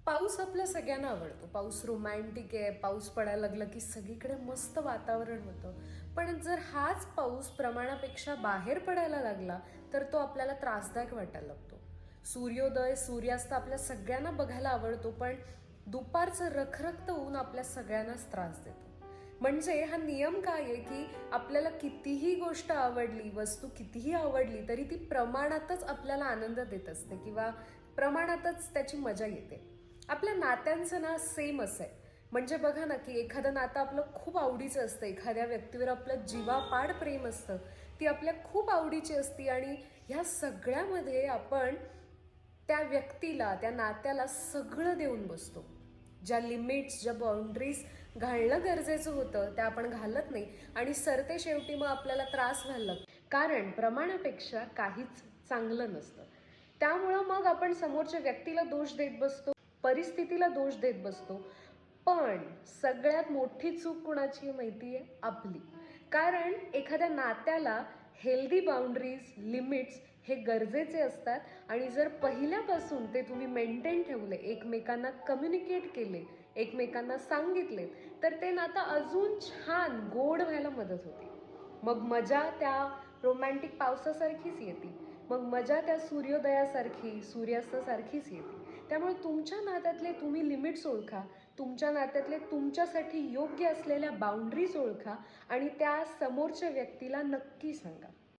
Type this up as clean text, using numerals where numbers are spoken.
पाऊस आपल्या सगळ्यांना आवडतो. पाऊस रोमॅन्टिक आहे. पाऊस पडायला लागलं की सगळीकडे मस्त वातावरण होतं. पण जर हाच पाऊस प्रमाणापेक्षा बाहेर पडायला लागला तर तो आपल्याला त्रासदायक वाटायला लागतो. सूर्योदय, सूर्यास्त आपल्या सगळ्यांना बघायला आवडतो, पण दुपारचं रखरखतं ऊन आपल्या सगळ्यांनाच त्रास देतो. म्हणजे हा नियम काय आहे की आपल्याला कितीही गोष्ट आवडली, वस्तू कितीही आवडली, तरी ती प्रमाणातच आपल्याला आनंद देत असते किंवा प्रमाणातच त्याची मजा येते. आपल्या नात्यांचं ना सेम असं आहे. म्हणजे बघा ना की एखादं नातं आपलं खूप आवडीचं असतं, एखाद्या व्यक्तीवर आपलं जीवापाड प्रेम असतं, ती आपल्या खूप आवडीची असती आणि ह्या सगळ्यामध्ये आपण त्या व्यक्तीला, त्या नात्याला सगळं देऊन बसतो. ज्या लिमिट्स, ज्या बाउंड्रीज घालणं गरजेचं होतं त्या आपण घालत नाही आणि सरते शेवटी मग आपल्याला त्रास व्हायला लागतो. कारण प्रमाणापेक्षा काहीच चांगलं नसतं. त्यामुळं मग आपण समोरच्या व्यक्तीला दोष देत बसतो, परिस्थितीला दोष देत बसतो. पण सगळ्यात मोठी चूक कुणाची माहिती आहे? आपली. कारण एखाद्या नात्याला हेल्दी बाउंड्रीज, लिमिट्स हे गरजेचे असतात आणि जर पहिल्यापासून ते तुम्ही मेंटेन ठेवले, एकमेकांना कम्युनिकेट केले, एकमेकांना सांगितले, तर ते नातं अजून छान गोड व्हायला मदत होते. मग मजा त्या रोमॅन्टिक पावसासारखीच येते. मग मजा त्या सूर्योदयासारखी, सूर्यास्तासारखीच येते. त्यामुळे तुमच्या नात्यातले तुम्ही लिमिट्स ओळखा, तुमच्या नात्यातले तुमच्यासाठी योग्य असलेल्या बाउंड्रीज ओळखा आणि त्या समोरच्या व्यक्तीला नक्की सांगा.